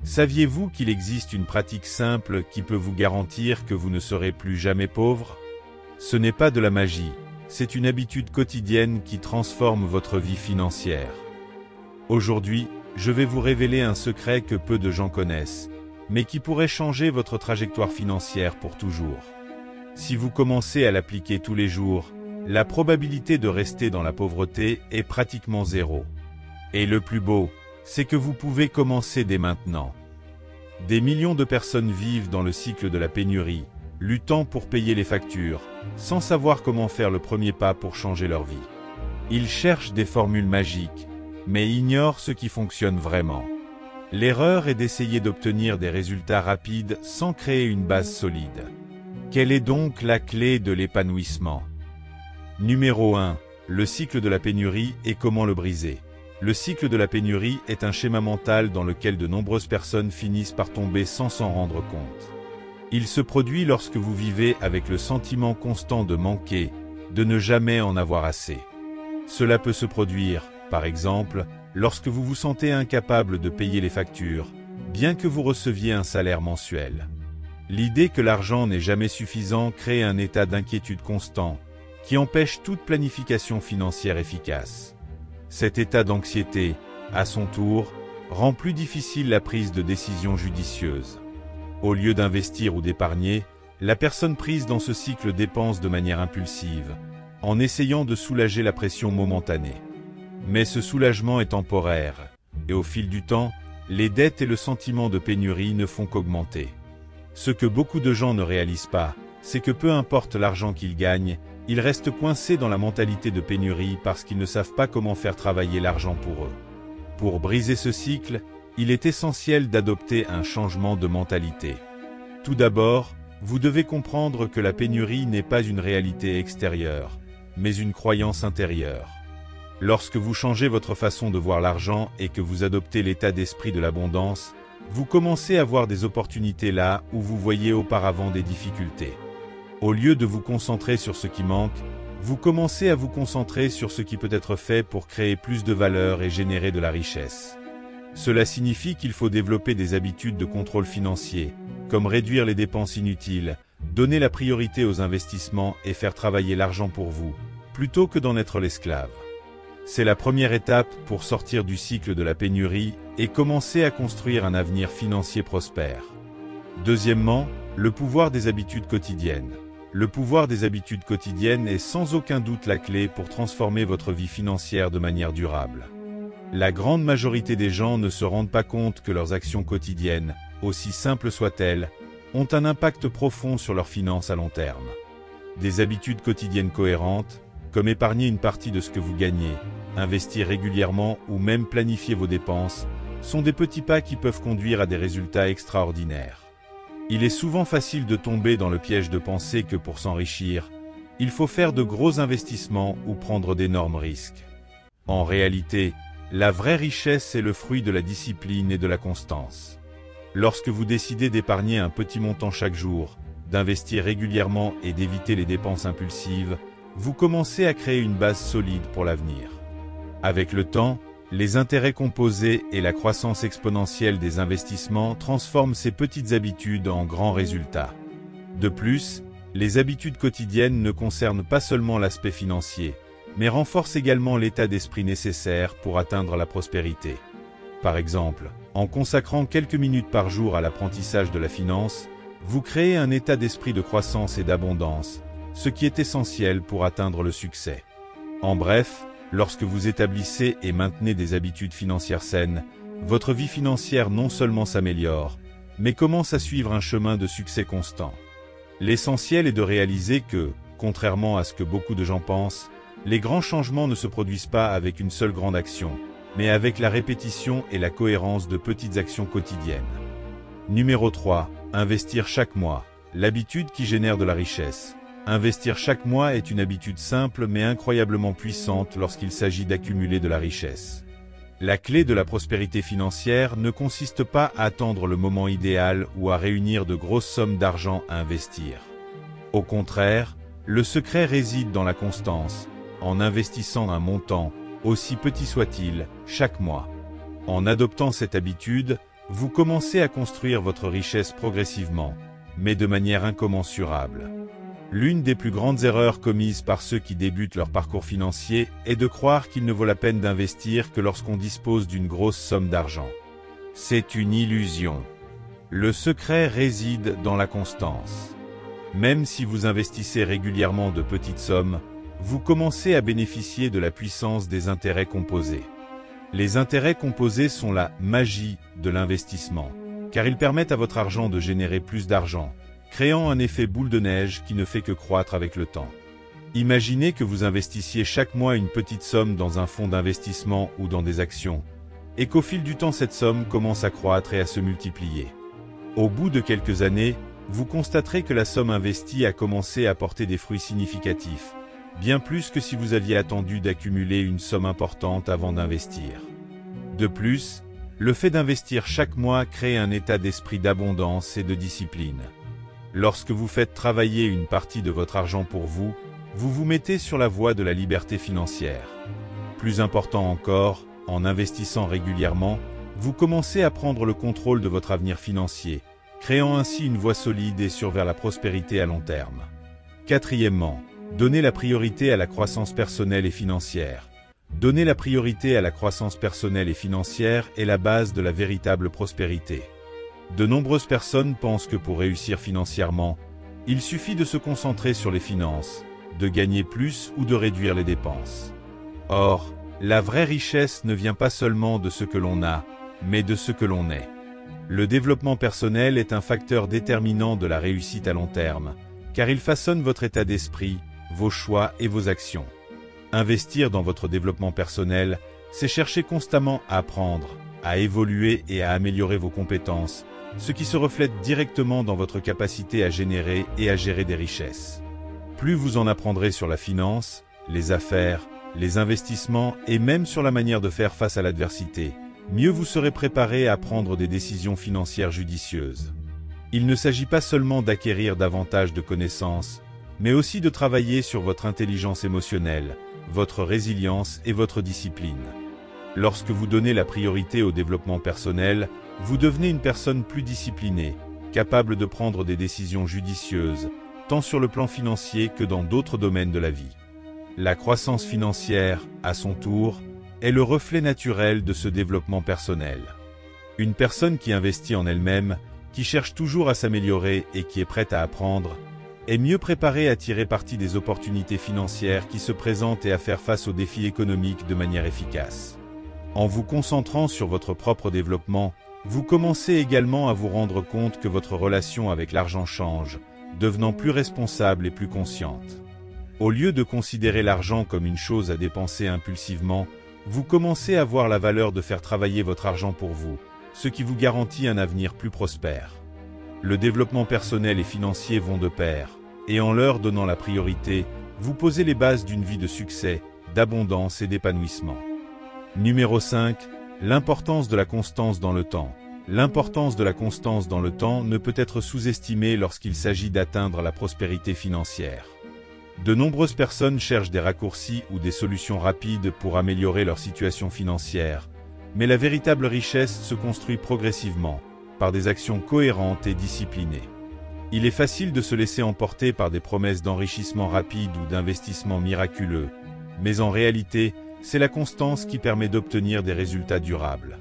Saviez-vous qu'il existe une pratique simple qui peut vous garantir que vous ne serez plus jamais pauvre? Ce n'est pas de la magie, c'est une habitude quotidienne qui transforme votre vie financière. Aujourd'hui, je vais vous révéler un secret que peu de gens connaissent, mais qui pourrait changer votre trajectoire financière pour toujours. Si vous commencez à l'appliquer tous les jours, la probabilité de rester dans la pauvreté est pratiquement zéro. Et le plus beau, c'est que vous pouvez commencer dès maintenant. Des millions de personnes vivent dans le cycle de la pénurie, luttant pour payer les factures, sans savoir comment faire le premier pas pour changer leur vie. Ils cherchent des formules magiques, mais ignorent ce qui fonctionne vraiment. L'erreur est d'essayer d'obtenir des résultats rapides sans créer une base solide. Quelle est donc la clé de l'épanouissement? Numéro 1. Le cycle de la pénurie et comment le briser. Le cycle de la pénurie est un schéma mental dans lequel de nombreuses personnes finissent par tomber sans s'en rendre compte. Il se produit lorsque vous vivez avec le sentiment constant de manquer, de ne jamais en avoir assez. Cela peut se produire, par exemple, lorsque vous vous sentez incapable de payer les factures, bien que vous receviez un salaire mensuel. L'idée que l'argent n'est jamais suffisant crée un état d'inquiétude constant, qui empêche toute planification financière efficace. Cet état d'anxiété, à son tour, rend plus difficile la prise de décisions judicieuses. Au lieu d'investir ou d'épargner, la personne prise dans ce cycle dépense de manière impulsive, en essayant de soulager la pression momentanée. Mais ce soulagement est temporaire, et au fil du temps, les dettes et le sentiment de pénurie ne font qu'augmenter. Ce que beaucoup de gens ne réalisent pas, c'est que peu importe l'argent qu'ils gagnent, ils restent coincés dans la mentalité de pénurie parce qu'ils ne savent pas comment faire travailler l'argent pour eux. Pour briser ce cycle, il est essentiel d'adopter un changement de mentalité. Tout d'abord, vous devez comprendre que la pénurie n'est pas une réalité extérieure, mais une croyance intérieure. Lorsque vous changez votre façon de voir l'argent et que vous adoptez l'état d'esprit de l'abondance, vous commencez à voir des opportunités là où vous voyiez auparavant des difficultés. Au lieu de vous concentrer sur ce qui manque, vous commencez à vous concentrer sur ce qui peut être fait pour créer plus de valeur et générer de la richesse. Cela signifie qu'il faut développer des habitudes de contrôle financier, comme réduire les dépenses inutiles, donner la priorité aux investissements et faire travailler l'argent pour vous, plutôt que d'en être l'esclave. C'est la première étape pour sortir du cycle de la pénurie et commencer à construire un avenir financier prospère. Deuxièmement, le pouvoir des habitudes quotidiennes. Le pouvoir des habitudes quotidiennes est sans aucun doute la clé pour transformer votre vie financière de manière durable. La grande majorité des gens ne se rendent pas compte que leurs actions quotidiennes, aussi simples soient-elles, ont un impact profond sur leurs finances à long terme. Des habitudes quotidiennes cohérentes, comme épargner une partie de ce que vous gagnez, investir régulièrement ou même planifier vos dépenses, sont des petits pas qui peuvent conduire à des résultats extraordinaires. Il est souvent facile de tomber dans le piège de penser que pour s'enrichir, il faut faire de gros investissements ou prendre d'énormes risques. En réalité, la vraie richesse est le fruit de la discipline et de la constance. Lorsque vous décidez d'épargner un petit montant chaque jour, d'investir régulièrement et d'éviter les dépenses impulsives, vous commencez à créer une base solide pour l'avenir. Avec le temps, les intérêts composés et la croissance exponentielle des investissements transforment ces petites habitudes en grands résultats. De plus, les habitudes quotidiennes ne concernent pas seulement l'aspect financier, mais renforcent également l'état d'esprit nécessaire pour atteindre la prospérité. Par exemple, en consacrant quelques minutes par jour à l'apprentissage de la finance, vous créez un état d'esprit de croissance et d'abondance, ce qui est essentiel pour atteindre le succès. En bref, lorsque vous établissez et maintenez des habitudes financières saines, votre vie financière non seulement s'améliore, mais commence à suivre un chemin de succès constant. L'essentiel est de réaliser que, contrairement à ce que beaucoup de gens pensent, les grands changements ne se produisent pas avec une seule grande action, mais avec la répétition et la cohérence de petites actions quotidiennes. Numéro 3. Investir chaque mois. L'habitude qui génère de la richesse. Investir chaque mois est une habitude simple mais incroyablement puissante lorsqu'il s'agit d'accumuler de la richesse. La clé de la prospérité financière ne consiste pas à attendre le moment idéal ou à réunir de grosses sommes d'argent à investir. Au contraire, le secret réside dans la constance, en investissant un montant, aussi petit soit-il, chaque mois. En adoptant cette habitude, Vous commencez à construire votre richesse progressivement, mais de manière incommensurable. L'une des plus grandes erreurs commises par ceux qui débutent leur parcours financier est de croire qu'il ne vaut la peine d'investir que lorsqu'on dispose d'une grosse somme d'argent. C'est une illusion. Le secret réside dans la constance. Même si vous investissez régulièrement de petites sommes, vous commencez à bénéficier de la puissance des intérêts composés. Les intérêts composés sont la magie de l'investissement, car ils permettent à votre argent de générer plus d'argent, créant un effet boule de neige qui ne fait que croître avec le temps. Imaginez que vous investissiez chaque mois une petite somme dans un fonds d'investissement ou dans des actions, et qu'au fil du temps cette somme commence à croître et à se multiplier. Au bout de quelques années, vous constaterez que la somme investie a commencé à porter des fruits significatifs, bien plus que si vous aviez attendu d'accumuler une somme importante avant d'investir. De plus, le fait d'investir chaque mois crée un état d'esprit d'abondance et de discipline. Lorsque vous faites travailler une partie de votre argent pour vous, vous vous mettez sur la voie de la liberté financière. Plus important encore, en investissant régulièrement, vous commencez à prendre le contrôle de votre avenir financier, créant ainsi une voie solide et sûre vers la prospérité à long terme. Quatrièmement, donnez la priorité à la croissance personnelle et financière. Donner la priorité à la croissance personnelle et financière est la base de la véritable prospérité. De nombreuses personnes pensent que pour réussir financièrement, il suffit de se concentrer sur les finances, de gagner plus ou de réduire les dépenses. Or, la vraie richesse ne vient pas seulement de ce que l'on a, mais de ce que l'on est. Le développement personnel est un facteur déterminant de la réussite à long terme, car il façonne votre état d'esprit, vos choix et vos actions. Investir dans votre développement personnel, c'est chercher constamment à apprendre, à évoluer et à améliorer vos compétences, ce qui se reflète directement dans votre capacité à générer et à gérer des richesses. Plus vous en apprendrez sur la finance, les affaires, les investissements et même sur la manière de faire face à l'adversité, mieux vous serez préparé à prendre des décisions financières judicieuses. Il ne s'agit pas seulement d'acquérir davantage de connaissances, mais aussi de travailler sur votre intelligence émotionnelle, votre résilience et votre discipline. Lorsque vous donnez la priorité au développement personnel, vous devenez une personne plus disciplinée, capable de prendre des décisions judicieuses, tant sur le plan financier que dans d'autres domaines de la vie. La croissance financière, à son tour, est le reflet naturel de ce développement personnel. Une personne qui investit en elle-même, qui cherche toujours à s'améliorer et qui est prête à apprendre, est mieux préparée à tirer parti des opportunités financières qui se présentent et à faire face aux défis économiques de manière efficace. En vous concentrant sur votre propre développement, vous commencez également à vous rendre compte que votre relation avec l'argent change, devenant plus responsable et plus consciente. Au lieu de considérer l'argent comme une chose à dépenser impulsivement, vous commencez à voir la valeur de faire travailler votre argent pour vous, ce qui vous garantit un avenir plus prospère. Le développement personnel et financier vont de pair, et en leur donnant la priorité, vous posez les bases d'une vie de succès, d'abondance et d'épanouissement. Numéro 5. L'importance de la constance dans le temps. L'importance de la constance dans le temps ne peut être sous-estimée lorsqu'il s'agit d'atteindre la prospérité financière. De nombreuses personnes cherchent des raccourcis ou des solutions rapides pour améliorer leur situation financière, mais la véritable richesse se construit progressivement, par des actions cohérentes et disciplinées. Il est facile de se laisser emporter par des promesses d'enrichissement rapide ou d'investissement miraculeux, mais en réalité, c'est la constance qui permet d'obtenir des résultats durables.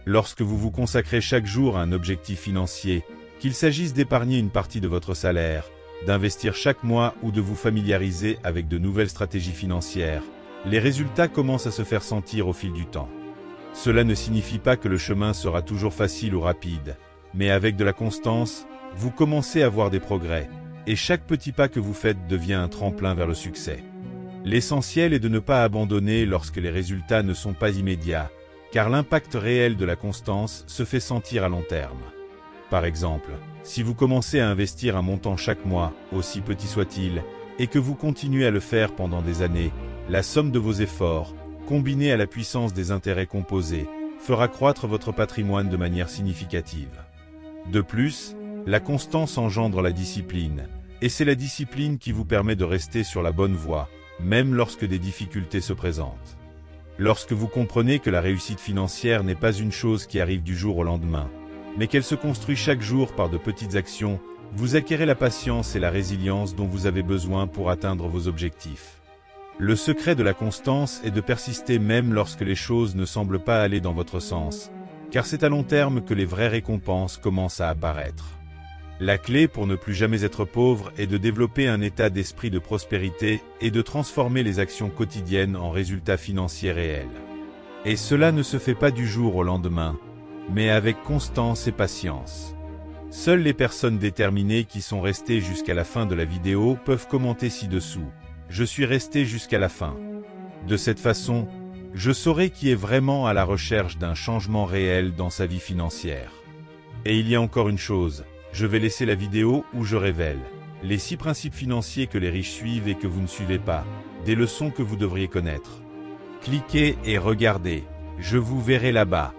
Lorsque vous vous consacrez chaque jour à un objectif financier, qu'il s'agisse d'épargner une partie de votre salaire, d'investir chaque mois ou de vous familiariser avec de nouvelles stratégies financières, les résultats commencent à se faire sentir au fil du temps. Cela ne signifie pas que le chemin sera toujours facile ou rapide, mais avec de la constance, vous commencez à voir des progrès, et chaque petit pas que vous faites devient un tremplin vers le succès. L'essentiel est de ne pas abandonner lorsque les résultats ne sont pas immédiats, car l'impact réel de la constance se fait sentir à long terme. Par exemple, si vous commencez à investir un montant chaque mois, aussi petit soit-il, et que vous continuez à le faire pendant des années, la somme de vos efforts, combinée à la puissance des intérêts composés, fera croître votre patrimoine de manière significative. De plus, la constance engendre la discipline, et c'est la discipline qui vous permet de rester sur la bonne voie, même lorsque des difficultés se présentent. Lorsque vous comprenez que la réussite financière n'est pas une chose qui arrive du jour au lendemain, mais qu'elle se construit chaque jour par de petites actions, vous acquérez la patience et la résilience dont vous avez besoin pour atteindre vos objectifs. Le secret de la constance est de persister même lorsque les choses ne semblent pas aller dans votre sens, car c'est à long terme que les vraies récompenses commencent à apparaître. La clé pour ne plus jamais être pauvre est de développer un état d'esprit de prospérité et de transformer les actions quotidiennes en résultats financiers réels. Et cela ne se fait pas du jour au lendemain, mais avec constance et patience. Seules les personnes déterminées qui sont restées jusqu'à la fin de la vidéo peuvent commenter ci-dessous. Je suis resté jusqu'à la fin. De cette façon, je saurai qui est vraiment à la recherche d'un changement réel dans sa vie financière. Et il y a encore une chose. Je vais laisser la vidéo où je révèle les 6 principes financiers que les riches suivent et que vous ne suivez pas, des leçons que vous devriez connaître. Cliquez et regardez, je vous verrai là-bas.